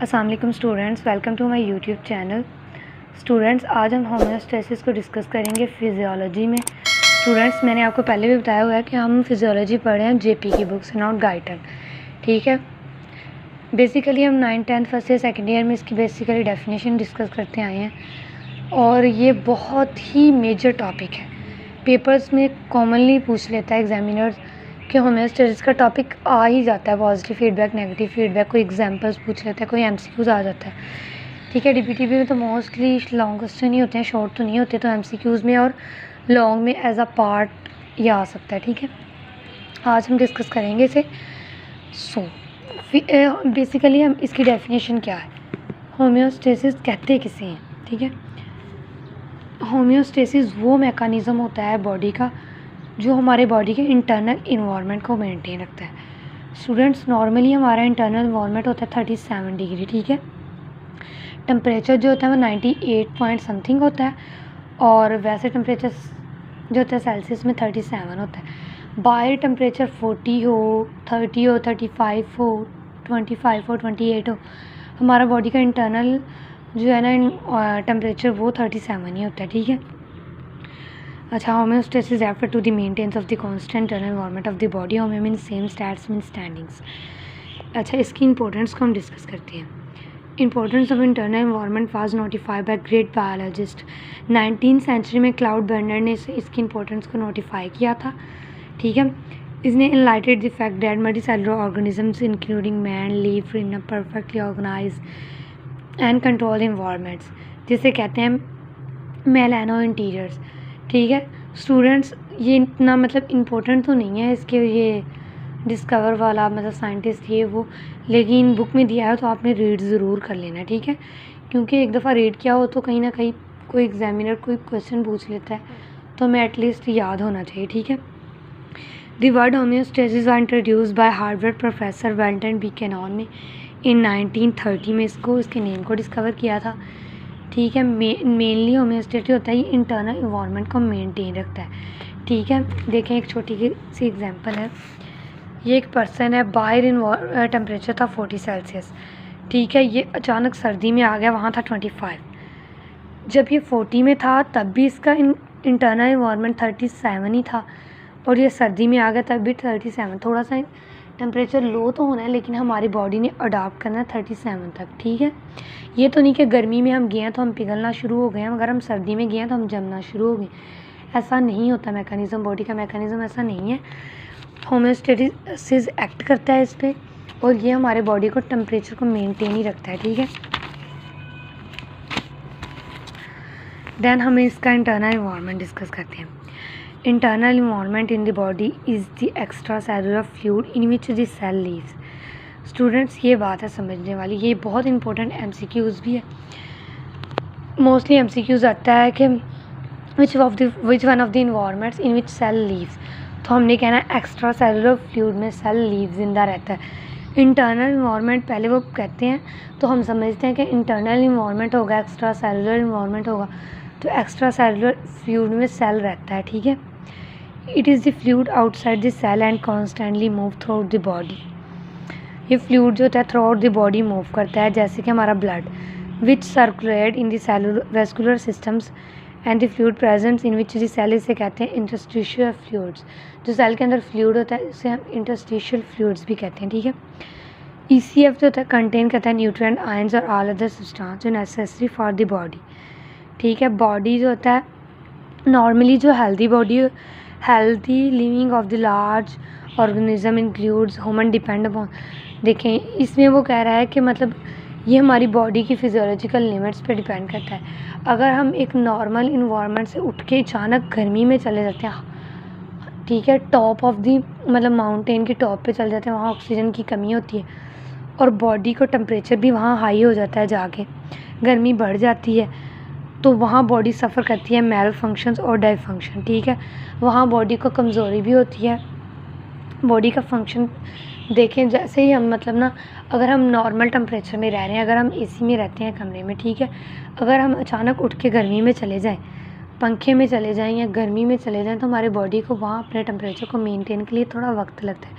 अस्सलाम वालेकुम students, welcome to my YouTube channel. Students, आज हम होम्योस्टेसिस को डिस्कस करेंगे फिजियोलॉजी में। स्टूडेंट्स, मैंने आपको पहले भी बताया हुआ है कि हम फिजियोलॉजी पढ़ रहे हैं जेपी की बुक से, नॉट गाइटन। ठीक है, बेसिकली हम 9th 10th first year second year में इसकी बेसिकली डेफिनेशन डिस्कस करते आए हैं और ये बहुत ही मेजर टॉपिक है। पेपर्स में कॉमनली पूछ लेता है एग्जामिनर्स कि होम्योस्टेसिस का टॉपिक आ ही जाता है, पॉजिटिव फीडबैक, नेगेटिव फीडबैक, कोई एग्जांपल्स पूछ लेता है, कोई एमसीक्यूज आ जाता है। ठीक है, डीपीटीपी में तो मोस्टली लॉन्ग क्वेश्चन ही होते हैं, शॉर्ट तो नहीं होते, तो एमसीक्यूज में और लॉन्ग में एज अ पार्ट ये आ सकता है। ठीक है, आज हम डिस्कस करेंगे इसे। बेसिकली हम इसकी डेफिनेशन क्या है, होम्योस्टेसिस कहते किसे हैं। ठीक है, होम्योस्टेसिस वो मैकेनिज़्म होता है बॉडी का जो हमारे बॉडी के इंटरनल इन्वायरमेंट को मेंटेन रखता है। स्टूडेंट्स, नॉर्मली हमारा इंटरनल इन्वायरमेंट होता है 37 डिग्री। ठीक है, टेम्परेचर जो होता है वो 98 पॉइंट समथिंग होता है और वैसे टेम्परेचर जो होता है सेल्सियस में 37 होता है। बाहर टेम्परेचर 40 हो, 30 हो, 35 हो, 25 हो, 28 हो, हमारा बॉडी का इंटरनल जो है ना टेम्परेचर वो 37 ही होता है। ठीक है, अच्छा, homeostasis refer to the maintenance of the constant internal environment of the body. Homeo mean same, stats mean standings. अच्छा, इसकी इंपॉर्टेंस को हम डिस्कस करते हैं। Importance of internal environment was notified by great biologist. 19th century में Claude Bernard ने इसकी importance को नोटिफाई किया था। ठीक है, इसने enlightened the fact that multicellular organisms including man live in a perfectly organised and controlled environments, जिसे कहते हैं मेलानो इंटीरियर्स। ठीक है स्टूडेंट्स, ये इतना मतलब इम्पोर्टेंट तो नहीं है इसके ये डिस्कवर वाला मतलब साइंटिस्ट ये वो, लेकिन बुक में दिया है तो आपने रीड ज़रूर कर लेना। ठीक है, क्योंकि एक दफ़ा रीड किया हो तो कहीं ना कहीं कोई एग्जामिनर कोई क्वेश्चन पूछ लेता है तो हमें एटलीस्ट याद होना चाहिए। ठीक है, the word homeostasis was introduced by Harvard professor Walter B Cannon ने इन 1930 में इसके नेम को डिस्कवर किया था। ठीक है, मेनली होम्योस्टेसिस होता है ये इंटरनल इन्वायरमेंट को मेंटेन रखता है। ठीक है, देखें एक छोटी सी एग्जांपल है। ये एक पर्सन है, बाहर टेम्परेचर था 40 सेल्सियस। ठीक है, ये अचानक सर्दी में आ गया, वहाँ था 25। जब ये 40 में था तब भी इसका इंटरनल इन्वायरमेंट 37 ही था और ये सर्दी में आ गया तब भी 37। थोड़ा सा टेम्परेचर लो तो होना है लेकिन हमारी बॉडी ने अडाप्ट करना है 37 तक। ठीक है, ये तो नहीं कि गर्मी में हम गए हैं तो हम पिघलना शुरू हो गए हैं, अगर हम सर्दी में गए हैं तो हम जमना शुरू हो गए। ऐसा नहीं होता मैकेनिज़्म, बॉडी का मैकेनिज़्म ऐसा नहीं है। होम्योस्टेसिस एक्ट करता है इस पर और ये हमारे बॉडी को टेम्परेचर को मेंटेन ही रखता है। ठीक है, देन हम इसका इंटरनल इन्वायरमेंट डिस्कस करते हैं। Internal environment in the body is the extracellular fluid in which the cell lives. Students, ये बात है समझने वाली, ये बहुत इंपॉर्टेंट एमसीक्यूज़ भी है। मोस्टली एमसीक्यूज़ आता है कि which one of the environments in which cell lives, तो हमने कहना है एक्स्ट्रा सेलुलर फ्लूइड में सेल लीव जिंदा रहता है। इंटरनल इन्वायरमेंट पहले वो कहते हैं तो हम समझते हैं कि इंटरनल इन्वायरमेंट होगा, एक्स्ट्रा सेलुलर इन्वायरमेंट होगा, तो एक्स्ट्रा सेलुलर फ्लूइड में सेल रहता है। ठीक है, it is the fluid outside the cell and constantly move throughout the body. ये फ्लूइड जो होता है throughout the body move करता है, जैसे कि हमारा blood which circulate in the cellular vascular systems and the fluid presents in which the cell, इसे कहते हैं इंटरस्टिशियल फ्लूइड्स। जो सेल के अंदर फ्लूइड होता है इसे हम इंटरस्टिशियल फ्लूइड्स भी कहते हैं। ठीक है, ECF जो होता है कंटेन करता है न्यूट्रिएंट, आयंस और ऑल अदर सब्सटेंस जो नेसेसरी फॉर द बॉडी। ठीक है, बॉडी जो होता है नॉर्मली जो healthy body, healthy living of the large organism includes human depend upon. देखें, इसमें वो कह रहा है कि मतलब ये हमारी बॉडी की फिजियोलॉजिकल लिमिट्स पे डिपेंड करता है। अगर हम एक नॉर्मल इन्वायरमेंट से उठ के अचानक गर्मी में चले जाते हैं, ठीक है, टॉप ऑफ दी मतलब माउंटेन के टॉप पे चले जाते हैं, वहाँ ऑक्सीजन की कमी होती है और बॉडी को टेम्परेचर भी वहाँ हाई हो जाता है, जाके गर्मी बढ़ जाती है, तो वहाँ बॉडी सफ़र करती है मेल फंक्शंस और डाई फंक्शन। ठीक है, वहाँ बॉडी को कमज़ोरी भी होती है, बॉडी का फंक्शन देखें जैसे ही हम मतलब ना, अगर हम नॉर्मल टेम्परेचर में रह रहे हैं, अगर हम एसी में रहते हैं कमरे में, ठीक है, अगर हम अचानक उठ के गर्मी में चले जाएं, पंखे में चले जाएं या गर्मी में चले जाएं, तो हमारे बॉडी को वहाँ अपने टेम्परेचर को मेंटेन के लिए थोड़ा वक्त लगता है।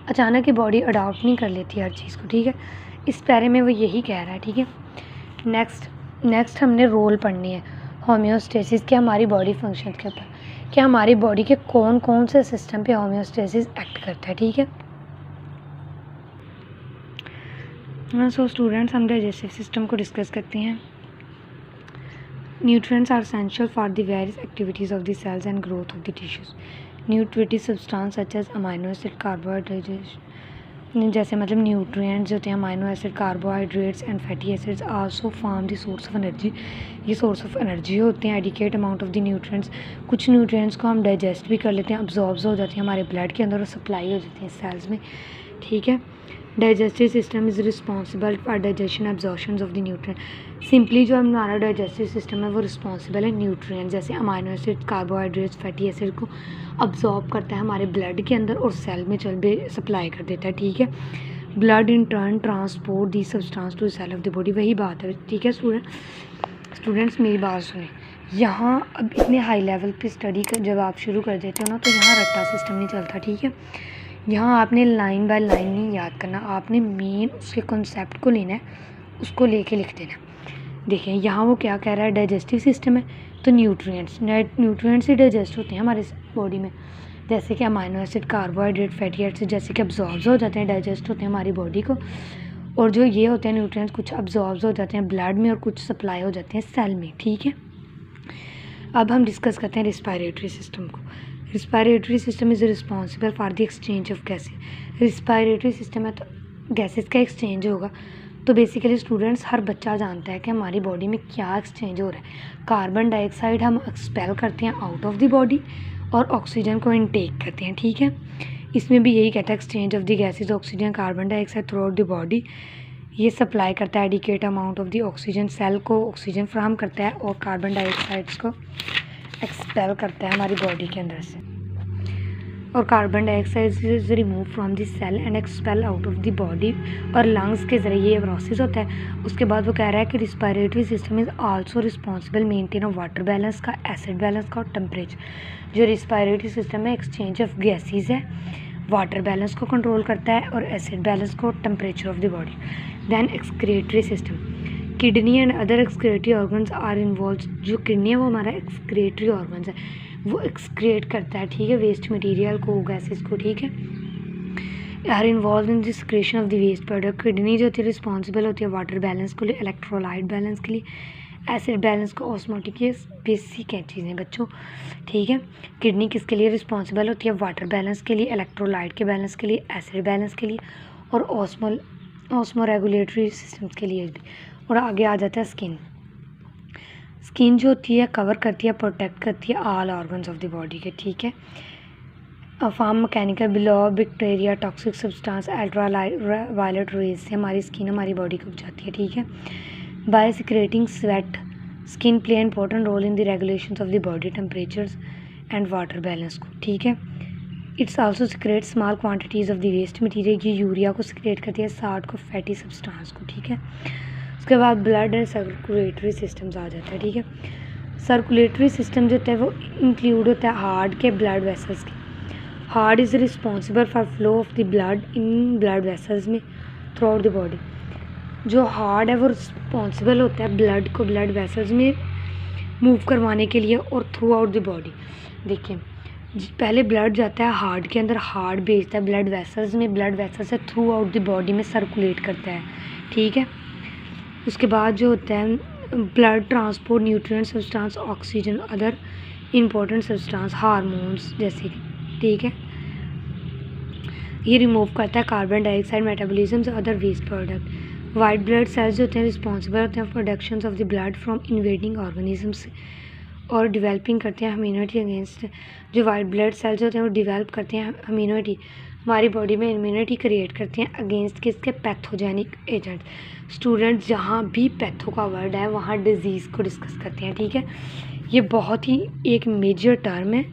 अचानक ही बॉडी अडॉप्ट नहीं कर लेती हर चीज़ को, ठीक है। इस पैरे में वो यही कह रहा है, ठीक है। नेक्स्ट हमने रोल पढ़नी है होम्योस्टेसिस के, हमारी बॉडी फंक्शन के ऊपर, कि हमारी बॉडी के कौन कौन से सिस्टम पे होम्योस्टेसिस एक्ट करता है, ठीक है। सो स्टूडेंट्स, हम डाइजेस्टिव सिस्टम को डिस्कस करते हैं। Nutrients are essential for the various activities of the cells and growth of the tissues. Nutritive substance such as amino acid, carbohydrates, जैसे मतलब न्यूट्रिएंट्स होते हैं, amino acid, carbohydrates and fatty acids also form the source of energy. ये source of energy होते हैं। Adequate amount of the nutrients, कुछ nutrients को हम डाइजेस्ट भी कर लेते हैं, अब्जॉर्ब्स हो जाते हैं हमारे ब्लड के अंदर और सप्लाई हो जाती हैं सेल्स में, ठीक है। Digestive system is responsible for digestion absorption of the nutrient. Simply जो हमारा डाइजेस्टिव सिस्टम है वो रिस्पॉन्सिबल है न्यूट्रिएंट, जैसे amino acid, carbohydrates, fatty acid को अब्जॉर्ब करता है हमारे ब्लड के अंदर और सेल में सप्लाई कर देता है, ठीक है। Blood in turn transport the substance to cell of the body, वही बात है, ठीक है। स्टूडेंट्स मेरी बात सुने, यहाँ अब इतने हाई लेवल पे स्टडी कर जब आप शुरू कर देते हो ना, तो यहाँ रट्टा सिस्टम नहीं चलता, ठीक है। यहाँ आपने लाइन बाय लाइन नहीं याद करना, आपने मेन उसके कॉन्सेप्ट को लेना है, उसको लेके लिख देना। देखिए यहाँ वो क्या कह रहा है, डाइजेस्टिव सिस्टम है तो न्यूट्रिएंट्स ही डाइजेस्ट होते हैं हमारे बॉडी में, जैसे कि amino acid, carbohydrate, fatty acid, जैसे कि अब्जॉर्ब्स हो जाते हैं, डाइजेस्ट होते हैं हमारी बॉडी को। और जो ये होते हैं न्यूट्रिएंट्स, कुछ अब्जॉर्ब्स हो जाते हैं ब्लड में और कुछ सप्लाई हो जाते हैं सेल में, ठीक है। अब हम डिस्कस करते हैं रिस्पायरेटरी सिस्टम को। Respiratory system is responsible for the exchange of gases. Respiratory system है तो गैसेज का एक्सचेंज होगा। तो बेसिकली स्टूडेंट्स, हर बच्चा जानता है कि हमारी बॉडी में क्या एक्सचेंज हो रहा है। कार्बन डाइऑक्साइड हम एक्सपेल करते हैं आउट ऑफ द बॉडी और ऑक्सीजन को इनटेक करते हैं, ठीक है। इसमें भी यही कहता है exchange of the gases, oxygen, carbon dioxide throughout the body. ये सप्लाई करता है adequate amount of the oxygen, cell को ऑक्सीजन फ्राहम करता है और कार्बन डाइऑक्साइड्स को एक्सपेल करता है हमारी बॉडी के अंदर से। और carbon dioxide is remove from the cell and expel out of the body, और लंग्स के ज़रिए ये प्रोसेस होता है। उसके बाद वो कह रहा है कि respiratory system is also responsible maintain of water balance का, एसिड बैलेंस का और टेम्परेचर। जो रिस्पायरेटरी सिस्टम है एक्सचेंज ऑफ गैसेज है, वाटर बैलेंस को कंट्रोल करता है और एसिड बैलेंस को, temperature of the body. Then excretory system, kidney and other excretory organs are involve. जो किडनी है वो हमारा एक्सक्रीटरी ऑर्गन्स है, वो एक्सक्रिएट करता है, ठीक है, वेस्ट मटेरियल को, गैसेस को, ठीक है। Are involve in the secretion of the waste product. Kidney जो होती है रिस्पॉन्सिबल होती है वाटर बैलेंस के लिए, इलेक्ट्रोलाइट बैलेंस के लिए, एसिड बैलेंस को, ऑस्मोटिक, ये बेसिक है चीज़ें बच्चों, ठीक है। किडनी किसके लिए रिस्पॉन्सिबल होती है, वाटर बैलेंस के लिए, इलेक्ट्रोलाइट के बैलेंस के लिए, एसिड बैलेंस के लिए और ऑस्मो रेगुलेटरी सिस्टम्स के लिए भी। और आगे आ जाता है स्किन जो होती है कवर करती है, प्रोटेक्ट करती है all organs of the body के, ठीक है। From mechanical blow bacteria, toxic substance, ultraviolet rays से हमारी स्किन हमारी बॉडी को बचाती है, ठीक है। By secreting sweat, skin play important role in the regulation of the body temperatures and water balance को, ठीक है। It's also secrete small quantities of the waste material, ये यूरिया को सिक्रेट करती है, साल्ट को, फैटी सब्सटेंस को, ठीक है। उसके बाद ब्लड एंड सर्कुलेटरी सिस्टम्स आ जाता है, ठीक है। सर्कुलेटरी सिस्टम जो होता है वो इंक्लूड होता है हार्ट के, ब्लड वेसल्स के। Heart is responsible for flow of the blood in blood vessels में थ्रू आउट द बॉडी। जो हार्ट है वो रिस्पॉन्सिबल होता है ब्लड को ब्लड वेसल्स में मूव करवाने के लिए और थ्रू आउट द बॉडी। देखिए पहले ब्लड जाता है हार्ट के अंदर, हार्ट भेजता है ब्लड वेसल्स में, ब्लड वेसल्स से थ्रू आउट द बॉडी में सर्कुलेट करता है, ठीक है। उसके बाद जो होता है blood transport nutrient substance, oxygen, other important substance, hormones जैसे, ठीक है। ये रिमूव करता है कार्बन डाइऑक्साइड, मेटाबॉलिज्म से other waste product. White blood cells जो होते हैं रिस्पॉन्सिबल होते हैं production of the blood from invading organisms और डेवलपिंग करते हैं इम्यूनिटी अगेंस्ट। जो वाइट ब्लड सेल्स होते हैं वो डिवेल्प करते हैं इम्यूनिटी, हमारी बॉडी में इम्यूनिटी क्रिएट करती हैं अगेंस्ट किसके, पैथोजेनिक एजेंट। स्टूडेंट जहाँ भी पैथो का वर्ड है वहाँ डिजीज़ को डिस्कस करते हैं, ठीक है। ये बहुत ही एक मेजर टर्म है,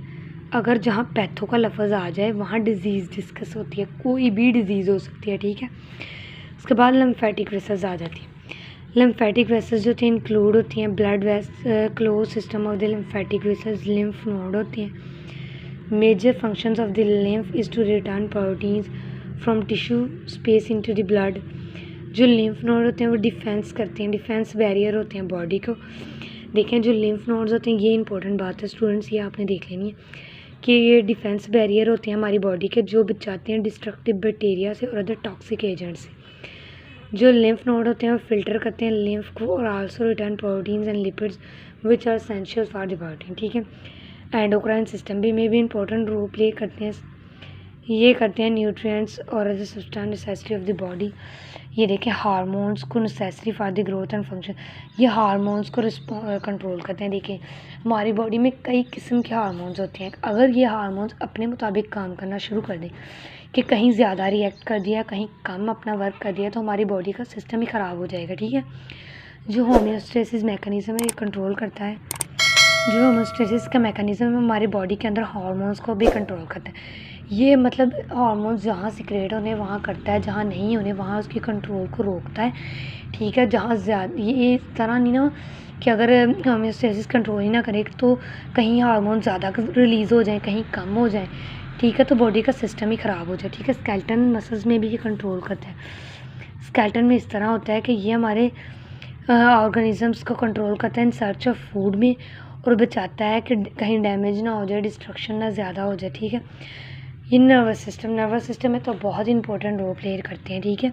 अगर जहाँ पैथो का लफ्ज़ आ जाए वहाँ डिजीज़ डिस्कस होती है, कोई भी डिजीज़ हो सकती है, ठीक है। उसके बाद लिम्फेटिक वेसल्स आ जाती है। लिम्फेटिक वेसल्स जो थी इंक्लूड होती हैं blood close system of the lymphatic vessels, lymph node होती हैं। Major functions of the lymph is to return proteins from tissue space into the blood. जो लिम्फ नोड होते हैं वो डिफेंस करते हैं, डिफेंस बैरियर होते हैं बॉडी को। देखें जो लिम्फ नोड्स होते हैं, ये इंपॉर्टेंट बात है स्टूडेंट्स, ये आपने देख लेनी है कि ये डिफेंस बैरियर होते हैं हमारी बॉडी के, जो बचाते हैं डिस्ट्रक्टिव बैक्टीरिया से और अदर टॉक्सिक एजेंट से। जो लिम्फ नोड होते हैं वो फिल्टर करते हैं लिम्फ को और also return proteins and lipids which are essential for the body, ठीक है। एंडोक्राइन सिस्टम भी में भी इंपॉर्टेंट रोल प्ले करते हैं, ये करते हैं न्यूट्रिएंट्स और other substance necessity of the body. ये देखें हार्मोन्स को necessary for the growth and function, ये हार्मोन्स को कंट्रोल करते हैं। देखिए हमारी बॉडी में कई किस्म के हार्मोन्स होते हैं, अगर ये हार्मोन्स अपने मुताबिक काम करना शुरू कर दें कि कहीं ज़्यादा रिएक्ट कर दिया, कहीं कम अपना वर्क कर दिया, तो हमारी बॉडी का सिस्टम ही ख़राब हो जाएगा, ठीक है। जो होम्योस्टेसिस मैकेनिज़्म है ये कंट्रोल करता है, जो होम्योस्टेसिस का मैकेनिज़्म है हमारी बॉडी के अंदर हार्मोन्स को भी कंट्रोल करता है। ये मतलब हार्मोन्स जहाँ सिक्रेट होने वहाँ करता है, जहाँ नहीं होने वहाँ उसकी कंट्रोल को रोकता है, ठीक है। जहाँ ज़्यादा ये इस तरह नहीं ना कि अगर होम्योस्टेसिस कंट्रोल ही ना करे तो कहीं हार्मोन ज़्यादा रिलीज़ हो जाए, कहीं कम हो जाए, ठीक है, तो बॉडी का सिस्टम ही ख़राब हो जाए, ठीक है। स्केलेटन मसल्स में भी ये कंट्रोल करता है। स्केलेटन में इस तरह होता है कि ये हमारे ऑर्गेनिजम्स को कंट्रोल करता है इन सर्च ऑफ फूड में, और बचाता है कि कहीं डैमेज ना हो जाए, डिस्ट्रक्शन ना ज़्यादा हो जाए, ठीक है। ये नर्वस सिस्टम में तो बहुत इंपॉर्टेंट रोल प्ले करते हैं, ठीक है।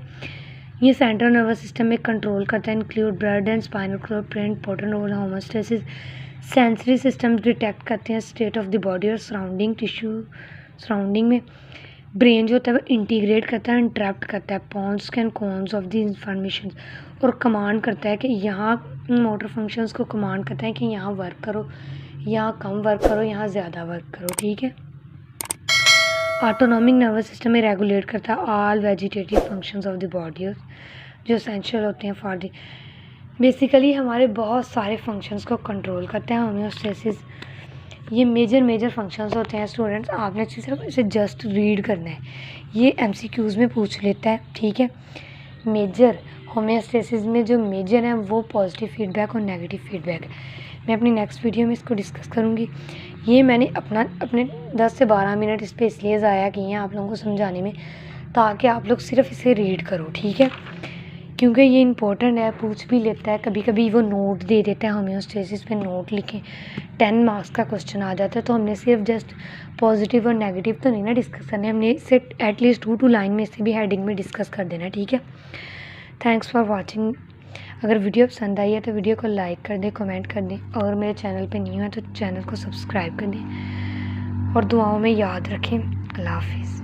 ये सेंट्रल नर्वस सिस्टम में कंट्रोल करता है, include blood and spinal cord, play important role homeostasis. Sensory system detect करते हैं स्टेट ऑफ द बॉडी और सराउंडिंग टिश्यू सराउंडिंग में। ब्रेन जो होता है वो इंटीग्रेट करता है, इंटरप्ट करता है pros and cons of the information, और कमांड करता है कि यहाँ मोटर फंक्शंस को कमांड करता है कि यहाँ वर्क करो, यहाँ कम वर्क करो, यहाँ ज़्यादा वर्क करो, ठीक है। ऑटोनॉमिक नर्वस सिस्टम में रेगुलेट करता है all vegetative functions of the body, जो एसेंशियल होते हैं फॉर द, बेसिकली हमारे बहुत सारे फंक्शंस को कंट्रोल करते हैं होम्योस्टेसिस। ये मेजर फंक्शंस होते हैं स्टूडेंट्स, आपने सिर्फ इसे जस्ट रीड करना है, ये MCQs में पूछ लेता है, ठीक है। मेजर होम्योस्टेसिस में जो मेजर है वो पॉजिटिव फीडबैक और नेगेटिव फीडबैक है। मैं अपनी नेक्स्ट वीडियो में इसको डिस्कस करूँगी। ये मैंने अपने 10 से 12 मिनट इस पर इसलिए ज़ाया किए हैं आप लोगों को समझाने में, ताकि आप लोग सिर्फ इसे रीड करो, ठीक है, क्योंकि ये इंपॉर्टेंट है, पूछ भी लेता है, कभी कभी वो नोट दे देते हैं होम्योस्टेसिस पे, नोट लिखें, 10 मार्क्स का क्वेश्चन आ जाता है। तो हमने सिर्फ जस्ट पॉजिटिव और नेगेटिव तो नहीं ना डिस्कस करना है, हमने इसे एटलीस्ट 2 लाइन में से भी हेडिंग में डिस्कस कर देना है, ठीक है। Thanks for watching. अगर वीडियो पसंद आई है तो वीडियो को लाइक कर दें, कमेंट कर दें, और मेरे चैनल पे न्यू है तो चैनल को सब्सक्राइब कर दें, और दुआओं में याद रखें। अल्लाह हाफिज़।